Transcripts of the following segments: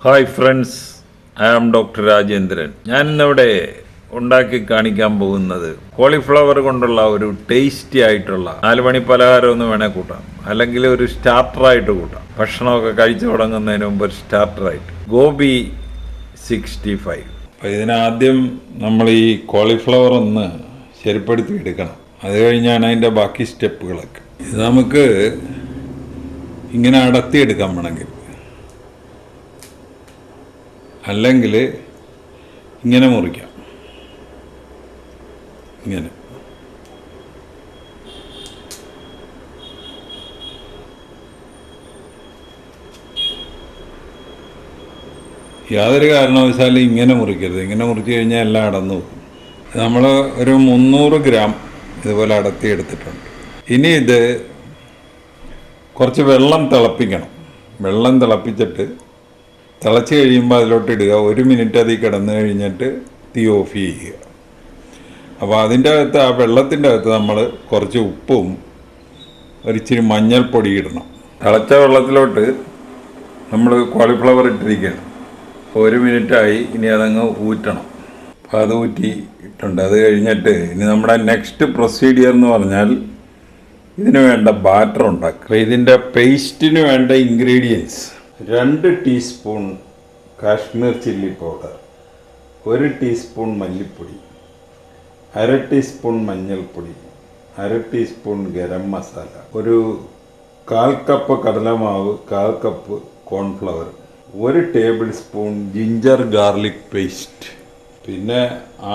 Hi friends, I am doctor Rajendran. ഞാനിന്നിവിടെ ഉണ്ടാക്കി കാണിക്കാൻ പോകുന്നത് കോളിഫ്ലവർ കൊണ്ടുള്ള ഒരു ടേസ്റ്റി ആയിട്ടുള്ള 4 മണി പലഹാരം എന്ന് വേണേൽ കൂട്ടാം, അല്ലെങ്കിൽ ഒരു സ്റ്റാർട്ടറായിട്ട് കൂട്ടാം. ഭക്ഷണമൊക്കെ കഴിച്ചു തുടങ്ങുന്നതിന് മുമ്പ് ഒരു സ്റ്റാർട്ടറായിട്ട് ഗോബി 65. അപ്പോൾ ഇതിനാദ്യം നമ്മൾ ഈ കോളിഫ്ലവർ ഒന്ന് ശരിപ്പെടുത്തി എടുക്കണം. അത് കഴിഞ്ഞാണ് അതിൻ്റെ ബാക്കി സ്റ്റെപ്പുകളൊക്കെ. ഇത് നമുക്ക് ഇങ്ങനെ അടത്തിയെടുക്കാൻ വേണമെങ്കിൽ, അല്ലെങ്കിൽ ഇങ്ങനെ മുറിക്കാം. ഇങ്ങനെ യാതൊരു കാരണവശാലും ഇങ്ങനെ മുറിക്കരുത്. ഇങ്ങനെ മുറിച്ച് കഴിഞ്ഞാൽ എല്ലാം അടന്നു പോകും. നമ്മൾ ഒരു 300 ഗ്രാം ഇതുപോലെ അടത്തിയെടുത്തിട്ടുണ്ട്. ഇനി ഇത് കുറച്ച് വെള്ളം തിളപ്പിക്കണം. വെള്ളം തിളപ്പിച്ചിട്ട് തിളച്ച് കഴിയുമ്പോൾ അതിലോട്ട് ഇടുക. 1 മിനിറ്റ് അതിൽ കിടന്നു കഴിഞ്ഞിട്ട് തീ ഓഫ് ചെയ്യുക. അപ്പോൾ അതിൻ്റെ അകത്ത്, ആ വെള്ളത്തിൻ്റെ അകത്ത് നമ്മൾ കുറച്ച് ഉപ്പും ഒരിച്ചിരി മഞ്ഞൾപ്പൊടി ഇടണം. തിളച്ച വെള്ളത്തിലോട്ട് നമ്മൾ കോളിഫ്ലവർ ഇട്ടിരിക്കുകയാണ്. 1 മിനിറ്റായി. ഇനി അതങ്ങ് ഊറ്റണം. അപ്പോൾ അത് ഊറ്റിയിട്ടുണ്ട്. അത് കഴിഞ്ഞിട്ട് ഇനി നമ്മുടെ നെക്സ്റ്റ് പ്രൊസീഡിയർ എന്ന് പറഞ്ഞാൽ ഇതിന് വേണ്ട ബാറ്റർ ഉണ്ടാക്കുക. ഇതിൻ്റെ പേസ്റ്റിന് വേണ്ട ingredients: 2 teaspoon Kashmir chilli powder, 1 teaspoon മല്ലിപ്പൊടി, 1/2 ടീസ്പൂൺ മഞ്ഞൾപ്പൊടി, 1/2 ടീസ്പൂൺ ഗരം മസാല, ഒരു 1/4 കപ്പ് കടലമാവ്, 1/4 cup cornflour, 1 table spoon ginger garlic paste, പിന്നെ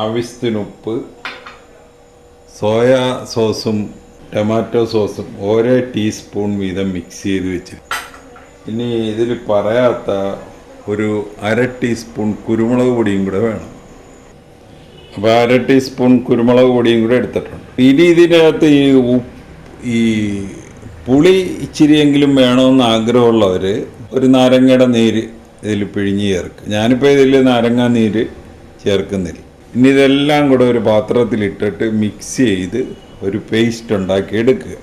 ആവശ്യത്തിന് ഉപ്പ്, സോയാ സോസും ടൊമാറ്റോ സോസും 1 ടീസ്പൂൺ വീതം മിക്സ് ചെയ്ത് വെച്ചിട്ട്, ഇനി ഇതിൽ പറയാത്ത ഒരു 1/2 ടീസ്പൂൺ കുരുമുളക് പൊടിയും കൂടെ വേണം. അപ്പോൾ 1/2 ടീസ്പൂൺ കുരുമുളക് പൊടിയും കൂടെ എടുത്തിട്ടുണ്ട്. ഇനി ഇതിനകത്ത് ഈ പുളി ഇച്ചിരിയെങ്കിലും വേണമെന്ന് ആഗ്രഹമുള്ളവർ ഒരു നാരങ്ങയുടെ നീര് ഇതിൽ പിഴിഞ്ഞ് ചേർക്കുക. ഞാനിപ്പോൾ ഇതിൽ നാരങ്ങ നീര് ചേർക്കുന്നില്ല. ഇനി ഇതെല്ലാം കൂടെ ഒരു പാത്രത്തിലിട്ടിട്ട് മിക്സ് ചെയ്ത് ഒരു പേസ്റ്റ് ഉണ്ടാക്കി എടുക്കുക.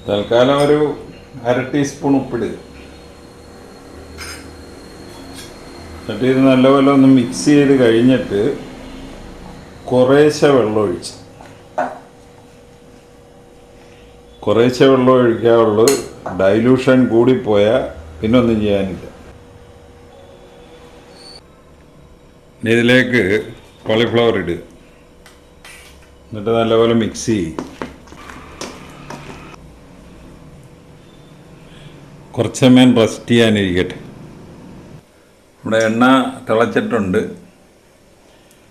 തൽക്കാലം ഒരു 1/2 ടീസ്പൂൺ ഉപ്പിടുക. എന്നിട്ട് ഇത് നല്ലപോലെ ഒന്ന് മിക്സ് ചെയ്ത് കഴിഞ്ഞിട്ട് കുറേശ്ശെ വെള്ളം ഒഴിക്കാവുള്ളൂ. ഡൈലൂഷൻ കൂടിപ്പോയാൽ പിന്നെ ഒന്നും ചെയ്യാനില്ല. ഇനി ഇതിലേക്ക് കോളിഫ്ലവർ ഇടുക. എന്നിട്ട് നല്ലപോലെ മിക്സ് ചെയ്യും. കുറച്ച് സമയം റെസ്റ്റ് ചെയ്യാനിരിക്കട്ടെ. നമ്മുടെ എണ്ണ തിളച്ചിട്ടുണ്ട്.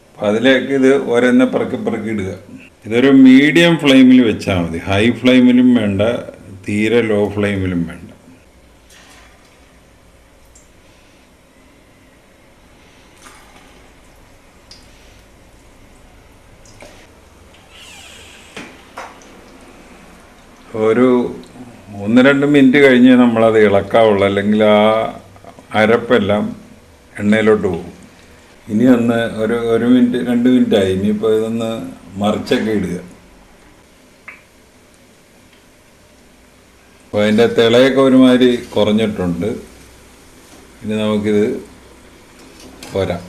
അപ്പം അതിലേക്ക് ഇത് ഓരോന്നെ പറക്കി ഇടുക. ഇതൊരു മീഡിയം ഫ്ലെയിമിൽ വെച്ചാൽ മതി. ഹൈ ഫ്ലെയിമിലും വേണ്ട, തീരെ ലോ ഫ്ലെയിമിലും വേണ്ട. ഒരു 1-2 മിനിറ്റ് കഴിഞ്ഞ് നമ്മളത് ഇളക്കാവുള്ളൂ, അല്ലെങ്കിൽ ആ അരപ്പെല്ലാം എണ്ണയിലോട്ട് പോകും. ഇനി ഒന്ന് ഒരു മിനിറ്റ് 2 മിനിറ്റായി. ഇനിയിപ്പോൾ ഇതൊന്ന് മറിച്ചൊക്കെ ഇടുക. അപ്പോൾ അതിൻ്റെ തിളയൊക്കെ ഒരുമാതിരി കുറഞ്ഞിട്ടുണ്ട്. ഇനി നമുക്കിത് പോരാം.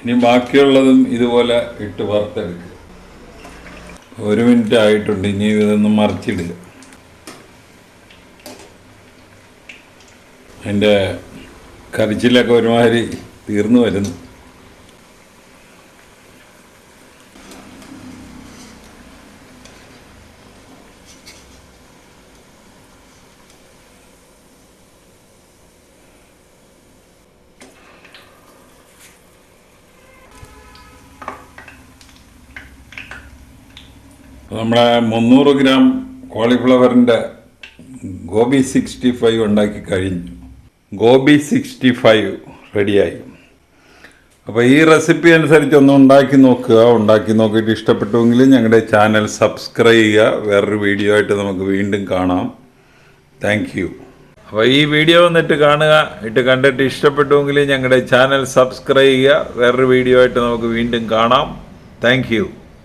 ഇനി ബാക്കിയുള്ളതും ഇതുപോലെ ഇട്ട് വറുത്തെടുക്കുക. 1 മിനിറ്റ് ആയിട്ടുണ്ട്. ഇനി ഇതൊന്ന് മറിച്ചിടുക. അതിൻ്റെ കറിച്ചിലൊക്കെ ഒരുമാതിരി തീർന്നു വരുന്നു. നമ്മുടെ 300 ഗ്രാം കോളിഫ്ലവറിൻ്റെ ഗോബി 65 ഉണ്ടാക്കി കഴിഞ്ഞു. ഗോബി 65 റെഡിയായി. അപ്പോൾ ഈ റെസിപ്പി അനുസരിച്ച് ഒന്ന് ഉണ്ടാക്കി നോക്കുക. ഉണ്ടാക്കി നോക്കിയിട്ട് ഇഷ്ടപ്പെട്ടുവെങ്കിൽ ഞങ്ങളുടെ ചാനൽ സബ്സ്ക്രൈബ് ചെയ്യുക. വേറൊരു വീഡിയോ ആയിട്ട് നമുക്ക് വീണ്ടും കാണാം. Thank you. അപ്പോൾ ഈ വീഡിയോ വന്നിട്ട് കാണുക. കണ്ടിട്ട് ഇഷ്ടപ്പെട്ടുവെങ്കിൽ ഞങ്ങളുടെ ചാനൽ സബ്സ്ക്രൈബ് ചെയ്യുക. വേറൊരു വീഡിയോ ആയിട്ട് നമുക്ക് വീണ്ടും കാണാം. Thank you.